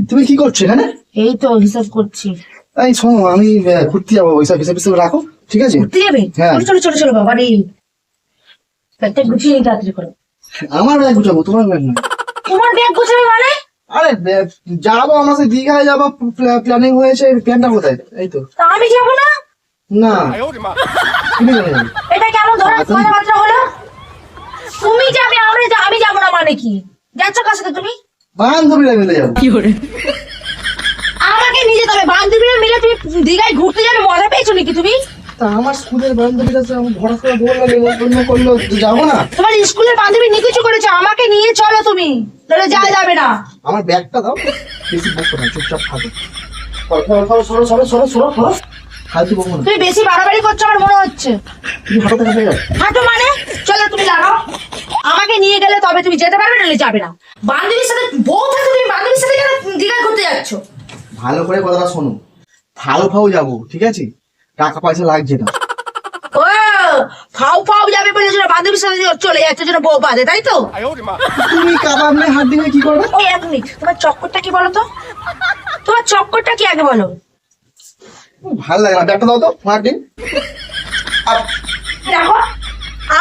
তুমি কি করছো এখানে? এই তো হিসাব করছি। এই শোনো, আমি ঘুরতে যাবো, ওইসব হিসাব হিসাব রাখো, ঠিক আছে? ঘুরতে যাবে? হ্যাঁ। চলো চলো চলো চলো বাবা রে, ব্যাগটা গুছিয়ে নিই তাড়াতাড়ি করো। আমার ব্যাগ গুছাবো, তোমার ব্যাগ না। তোমার ব্যাগ গুছাবে মানে? আরে যাবো, আমার সাথে দীঘায় যাবো, প্ল্যানিং হয়েছে। প্ল্যানটা কোথায়? এই তো। তা আমি যাবো না? না, তুমি কেন যাবে? এটা কেমন ধরনের কথাবার্তা হলো? তুমি যাবে, আমি যাবো না মানে কি? যাচ্ছ কার সাথে তুমি? বান্ধবীরা মিলে যাবো। আমাকে নিয়ে যেতে হবে। বান্ধবীরা মিলে তুমি দীঘায় ঘুরতে যাবে, মজা পেয়েছো নাকি তুমি? তা আমার স্কুলের বান্ধবীরা তো আমার ভরা করে বললো, নেমন্তন্ন করলো, যাবো না? তোমার স্কুলের বান্ধবী নিকুচু করেছে, আমাকে নিয়ে চলো তুমি, তাহলে যাবে না। আমার ব্যাগটা দাও, বেশি বকো না, চুপচাপ খাবো। সরো সরো সরো সরো সরো সরো, ফালতু বকো না। তুমি বেশি বাড়াবাড়ি করছো আমার মনে হচ্ছে। তুমি হাঁটো থেকে হয়ে যাও। হাঁটো মানে? চলো তুমি লাগাও, আমাকে নিয়ে গেলে তবে তুমি যেতে পারবে, নাহলে যাবে না। বান্ধবীর সাথে বউ থাকে, তুমি বান্ধবীর সাথে কেন দীঘায় ঘুরতে যাচ্ছ? ভালো করে কথাটা শোনো, ফাউ ফাউ যাবো, ঠিক আছে? টাকা পয়সা লাগছে না। ও ফাউ ফাউ যাবে বলে যেন বান্ধবীর সাথে চলে যাচ্ছে, যেন বউ বাঁধে, তাই তো? তুমি কাবাব নিয়ে হাত দিয়ে কি করবে? ওই এক মিনিট, তোমার চক্করটা কি বলো তো? তোমার চক্করটা কি আগে বলো। ভালো লাগে না, ব্যাগটা দাও তো, হাত দিন। দেখো,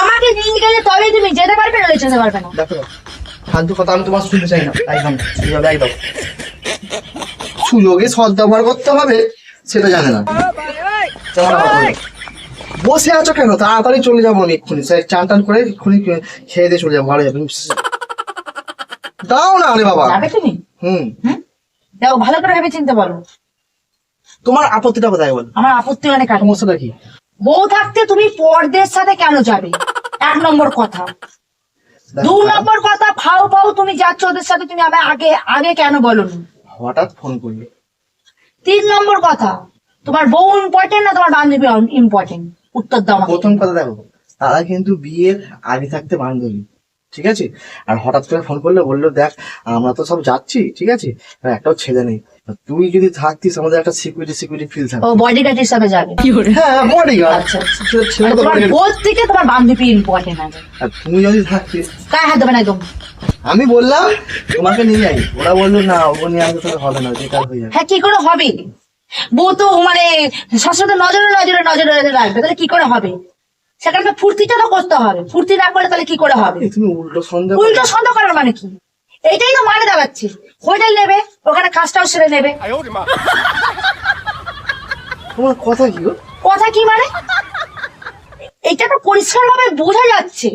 আমাকে নিয়ে গেলে তবে তুমি যেতে পারবে, নাহলে যেতে পারবে না। দেখো, ফালতু কথা আমি তোমার শুনতে চাই না, একদম একদম। সুযোগে সদ্ব্যবহার করতে হবে সেটা জানে না। বসে আছো কেন? তাড়াতাড়ি চলে যাবো আমি এক্ষুনি, চান টান করে এক্ষুনি খেয়ে দিয়ে চলে যাবো, ভালো যাবে। দাও না আরে বাবা। যাবে তুমি? হুম। দেখো ভালো করে ভেবে চিন্তে বলো। তোমার আপত্তিটা কোথায় বল? আমার আপত্তি মানে কাজ। সমস্যাটা কি? বউ থাকতে তুমি পরদের সাথে কেন যাবে? এক নম্বর কথা। দু নম্বর কথা, ফাও ফাও তুমি যাচ্ছ ওদের সাথে, তুমি আবার আগে আগে কেন বলোনি? হঠাৎ ফোন করলে। তিন নম্বর কথা, তোমার বউ ইম্পর্টেন্ট না তোমার বান্ধবী ইম্পর্টেন্ট? উত্তর দাও আমাকে। প্রথম কথা দেখো, তারা কিন্তু বিয়ের আগে থাকতে বান্ধবী, ঠিক আছে? আর হঠাৎ করে ফোন করলে বললো, দেখ আমরা তো সব যাচ্ছি, ঠিক আছে, আর একটাও ছেলে নেই, তুই যদি থাকতিস আমাদের একটা সিকিউরিটি ফিল ও থাকতো। বডিগার্ড হিসাবে যাবে? হ্যাঁ, বডিগার্ড। আচ্ছা আচ্ছা। ছেলে তো তোমার bodyguard। বউ থেকে তোমার বান্ধবী ইম্পর্টেন্ট আছে। আর তুমি যদি থাকতিস, গায়ে হাত দেবে না একদম। আমি বললাম তোমাকে নিয়ে যাই, ওরা বললো না, ওকে নিয়ে আসতে তাহলে হবে না, বেকার হয়ে যাবে। হ্যাঁ, কি করে হবে? বউ তো মানে সবসময় নজরে নজরে নজরে রাখবে, তাহলে কি করে হবে? সেখানে তো ফুর্তিটা তো করতে হবে, ফুর্তি না করলে তাহলে কি করে হবে? এই তুমি উল্টো সন্দেহ। উল্টো সন্দেহ করার মানে কি? এইটাই তো মানে দাঁড়াচ্ছে। হোটেল নেবে, ওখানে কাজটাও সেরে নেবে। তোমার কথা কি গো? কথা কি মানে? এটা তো পরিষ্কার ভাবে বোঝা যাচ্ছে।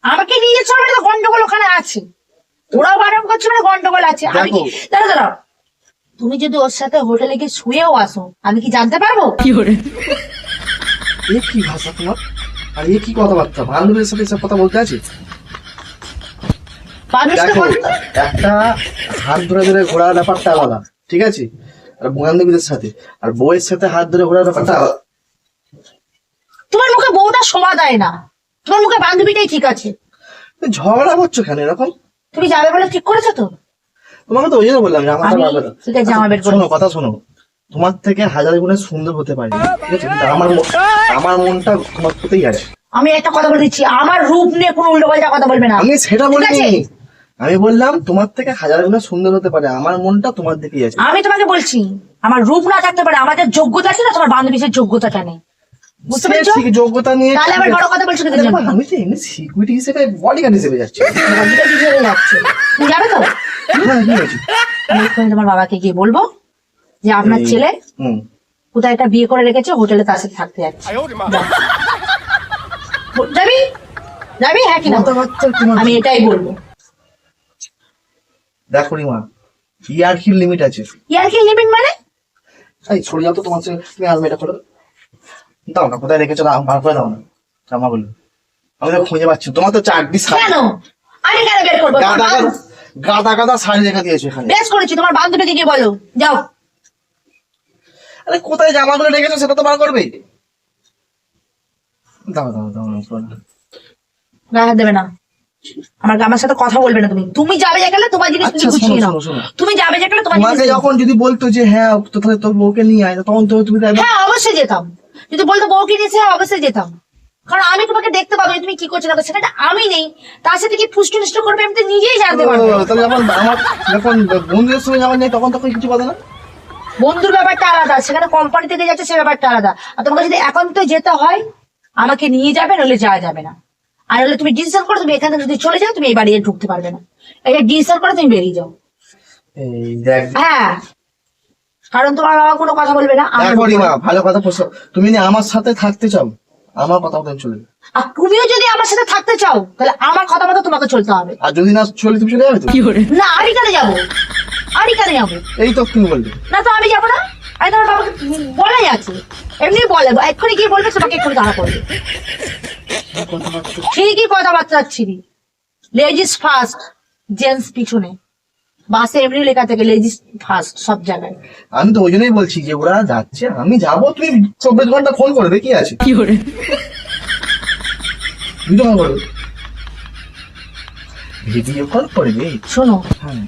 আমাকে নিয়ে যাচ্ছে মানে তো গন্ডগোল ওখানে আছে। ওরাও বারণ করছে মানে গন্ডগোল আছে। আমি কি দাঁড়া দাঁড়াও, তুমি যদি ওর সাথে হোটেলে গিয়ে শুয়েও আসো, আমি কি জানতে পারবো? এ কি ভাষা তোমার? আর এ কি কথাবার্তা? বান্ধবীর সাথে এসব কথা বলতে আছে? মানুষ তো দেখো, বলতো- একটা হাত ধরে ধরে ঘোরার ব্যাপারটা আলাদা, ঠিক আছে? আর বান্ধবীদের সাথে আর বউয়ের সাথে হাত ধরে ঘোরার ব্যাপারটা আলাদা। তোমার মুখে বউটা শোভা দেয় না, তোমার মুখে বান্ধবীটাই ঠিক আছে। তুমি ঝগড়া করছো কেন এরকম? তুমি যাবে বলে ঠিক করেছো তো? তোমাকে তো ওই জন্য বললাম যে আমার আমি সাথে ঠিক আছে, জামা বের করে শোনো, কথা শোনো, তোমার থেকে হাজার গুণে সুন্দর হতে পারি, ঠিক আছে? কিন্তু আমার মনটা তোমার প্রতিই আছে। আমি একটা কথা বলে দিচ্ছি, আমার রূপ নিয়ে কোনো উল্টো পাল্টা কথা বলবে না। আমি সেটা ঠিক বলিনি, আছে? আমি বললাম তোমার থেকে হাজার গুণে সুন্দর হতে পারে, আমার মনটা তোমার দিকেই আছে। আমি তোমাকে বলছি, আমার রূপ না থাকতে পারে, আমাদের যোগ্যতা আছে না, তোমার বান্ধবীর যোগ্যতাটা নেই। বুঝতে পেরেছো? সে ঠিক যোগ্যতা নিয়ে। তাহলে আবার বড় কথা বলছো কিসের জন্য? আমি তো এমনি সিকিউরিটি হিসেবে, বডিগার্ড হিসেবে যাচ্ছি। বান্ধবীটা কি করে যাচ্ছে? তুমি যাবে তো? হ্যাঁ, কি হয়েছে? আমি এক্ষুনি তোমার বাবাকে গিয়ে বলবো যে আপনার এই- ছেলে হুম। কোথায় একটা বিয়ে করে রেখেছে, হোটেলে তার সাথে থাকতে যাচ্ছে। যাবি? যাবি হ্যাঁ কিনা? কথাবার্তা তোমার- আমি এটাই বলবো। দেখো রিমা, ইয়ার কি লিমিট আছে? ইয়ার কি লিমিট মানে? এই সরে যাও তো, তোমার সঙ্গে তুমি আলমারিটা খোলো দাও না, কোথায় রেখেছো দাও, বার করে দাও না জামাগুলো, আমি তো খুঁজে পাচ্ছি। তোমার তো চারটি শাড়ি, কেন আমি কেন বের করবো? গাদা গাদা গাদা শাড়ি রেখে দিয়েছো এখানে। বেশ করেছি, তোমার বান্ধবীকে গিয়ে বলো, যাও। আরে কোথায় জামাগুলো রেখেছো সেটা তো বার করবে। দাও দাও দাও না, করো না। গায়ে হাত দেবে না, আমার সাথে কথা বলবে না। তুমি তুমি যাবে যেখানে তোমার জিনিস তুমি আচ্ছা, গুছিয়ে শোনো, নাও। শোনো, শোনো। তুমি যাবে যেখানে তোমার তোমাকে জিনিস যখন যদি বলতো যে হ্যাঁ তো তাহলে তোর বউকে নিয়ে আয়, তখন তো তুমি তাই হ্যাঁ অবশ্যই যেতাম। যদি বলতো বউকে নিয়েছে, হ্যাঁ অবশ্যই যেতাম। কারণ আমি তোমাকে দেখতে পাবো যে তুমি কি করছো না করছো, সেটা আমি নেই। তার সাথে কি ফুষ্ট নষ্ট করবে আমি তো নিজেই জানতে পারবো। তাহলে যখন বন্ধুদের সঙ্গে যাবেন নেই তখন কিছু কথা না? বন্ধুর ব্যাপারটা আলাদা, সেখানে কোম্পানি থেকে যাচ্ছে সে ব্যাপারটা আলাদা। আর তোমাকে যদি একান্ত যেতে হয় আমাকে নিয়ে যাবে, নইলে যাওয়া যাবে না। আর হলে তুমি ডিসিশন করো, তুমি এখান থেকে যদি চলে যাও তুমি এই বাড়ি ঢুকতে পারবে না। এটা ডিসিশন করে তুমি বেরিয়ে যাও। এই দেখ হ্যাঁ, কারণ তোমার বাবা কোনো কথা বলবে না, আমার দেখো রিমা, ভালো কথা বলছো। তুমি না আমার সাথে থাকতে চাও, আমার কথা মতো চলে যাবে। আর তুমিও যদি আমার সাথে থাকতে চাও তাহলে আমার কথা মতো তোমাকে চলতে হবে। আর যদি না চলে তুমি চলে যাবে তো? না, আমি কেন যাবো? আমি কেন যাবো? এই তো তুমি বলবে। না তো আমি যাবো না। আমি তোমার বাবাকে বলাই আছে, এমনি বলে এক্ষুনি গিয়ে বলবে, তোমাকে এক্ষুনি তাড়া করবে। ঠিকই কথাবার্তা ছিলি। লেডিস ফার্স্ট, জেন্টস পিছনে। বাসে এমনি লেখা থাকে লেডিস ফার্স্ট সব জায়গায়। আমি তো ওই জন্যই বলছি যে ওরা যাচ্ছে, আমি যাবো, তুমি 24 ঘন্টা ফোন করবে, কি আছে? ভিডিও কল করবে, ভিডিও কল করবে। শোনো, হ্যাঁ,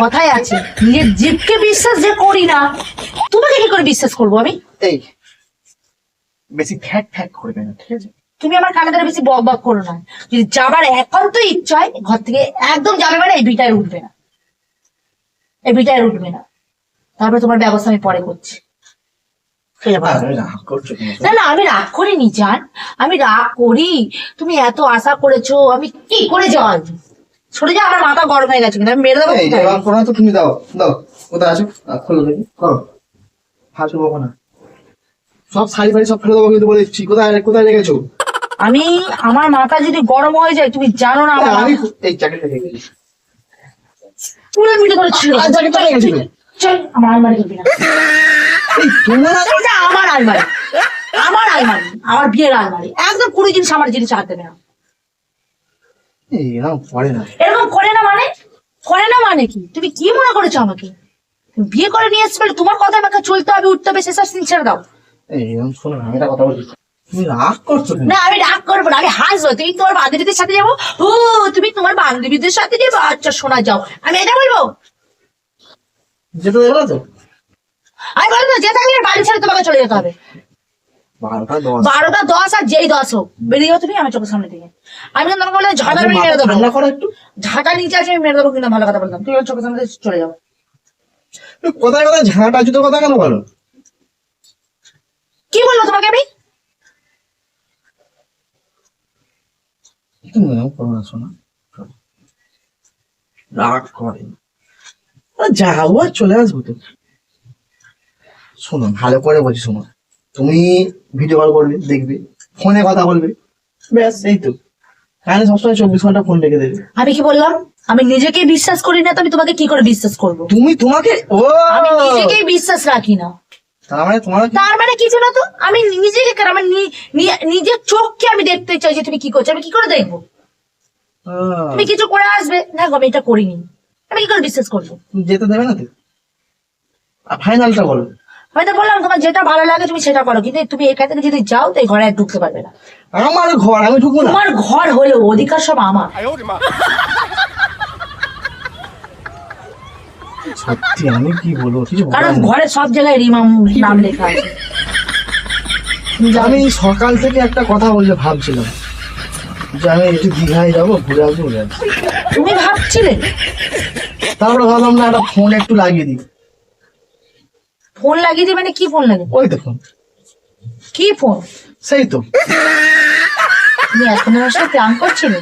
কথাই আছে নিজের জীবকে বিশ্বাস যে করি না, তোমাকে কি করে বিশ্বাস করবো আমি? এই বেশি ফ্যাক করবে না, ঠিক আছে? তুমি আমার কানে ধরে বেশি বক বক করো না। যদি যাবার একান্ত ইচ্ছা হয় ঘর থেকে একদম যাবে মানে এই বিটায় উঠবে না, এই বিটায় উঠবে না। তারপরে তোমার ব্যবস্থা আমি পরে করছি। রাগ করছো কেন? না না, আমি রাগ করিনি জান, আমি রাগ করি। তুমি এত আশা করেছো, আমি কি করে যাই? সরে যা, আমার মাথা গরম হয়ে গেছে, কিন্তু আমি মেরে দেবো। এই যে রাগ করো না তো, তুমি দাও দাও, কোথায় আছো? খোলো দেখি, করো। হাসবো না, সব শাড়ি ফাড়ি সব ফেলে দেবো কিন্তু বলে দিচ্ছি। কোথায় কোথায় রেখেছো? আমি, আমার মাথা যদি গরম হয়ে যায় তুমি জানো না আমার আমি এই জ্যাকেটটা রেখে দিয়েছি। পুরো মিটে করে ছিল। জ্যাকেটটা রেখেছিল। চল, আমার আলমারি করবি না। এই তোমার এটা আমার আলমারি, আমার আলমারি, আমার বিয়ের আলমারি। একদম কোনো জিনিস আমার জিনিস হাত দেবে না। এরকম পড়ে না। এরকম করে না মানে? করে না মানে কি? তুমি কি মনে করেছো আমাকে? তুমি বিয়ে করে নিয়ে এসে তোমার কথা আমাকে চলতে হবে, উঠতে হবে, সেসব সিন ছেড়ে দাও। এরকম শোনো না, আমি একটা কথা বলছি, তুমি রাগ করছো কেন? না, আমি রাগ করবো না, আমি হাসবো। তুমি তোমার বান্ধবীদের সাথে যাবো? ও, তুমি তোমার বান্ধবীদের সাথে যাবো? আচ্ছা শোনা যাও, আমি এটা বলবো? যেতে দেবে না তো? আমি বলবো যে থাকলে বাড়ি ছেড়ে তোমাকে চলে যেতে হবে। 12টা 10 আর যেই 10 হোক, বেরিয়ে যাও তুমি আমার চোখের সামনে থেকে। আমি কিন্তু তোমাকে বলে ঝাঁটা আমি মেরে দেবো। ঠান্ডা করো একটু। ঝাঁটা নিচে আছে আমি মেরে দেবো, কিন্তু ভালো কথা বলতাম। তুই আমার চোখের সামনে থেকে চলে যাও। তুমি কোথায় কোথায় ঝাঁটা জুতো কথা কেন বলো? কি বলবো তোমাকে আমি? তুমি এরকম করো না, শোনো। রাগ করে যাবো আর চলে আসবো তো। শোনো, ভালো করে বলছি, শোনো, তুমি ভিডিও কল করবে, দেখবে, ফোনে কথা বলবে, ব্যাস এই তো। কানে সবসময় 24 ঘন্টা ফোন রেখে দেবে। আমি কি বললাম? আমি নিজেকে বিশ্বাস করি না, তো আমি তোমাকে কি করে বিশ্বাস করবো? তুমি তোমাকে ও আমি নিজেকেই বিশ্বাস রাখি না। তার মানে তোমার তার মানে কিছু না তো, আমি নিজেকে আমার নিজের চোখকে আমি দেখতে চাই যে তুমি কি করছো। আমি কি করে দেখবো? তুমি কিছু করে আসবে না গো, আমি এটা করিনি, আমি কি করে বিশ্বাস করবো? যেতে দেবে না তো? ফাইনালটা বলো। আমি তো বললাম তোমার যেটা ভালো লাগে তুমি সেটা করো, কিন্তু তুমি এখান থেকে যদি যাও তো এই ঘরে আর ঢুকতে পারবে না। আমার ঘর, আমি ঢুকবো না। তোমার ঘর হলেও অধিকার সব আমার। সত্যি আমি কি বলবো, কিছু কারণ বলার নেই। ঘরে সব জায়গায় রিমাম নাম লেখা আছে। তুমি যাও। আমি সকাল থেকে একটা কথা বলতে ভাবছিলাম যে আমি একটু দীঘায় যাবো, ঘুরে আসবো, ঘুরে আসবো। তুমি ভাবছিলে? তারপরে ভাবলাম না, একটা ফোন একটু লাগিয়ে দিই। ফোন লাগিয়ে দিই মানে কি ফোন লাগে? ওই তো ফোন, কি ফোন? সেই তো। তুমি এখন আমার সাথে প্ল্যান করছিলে?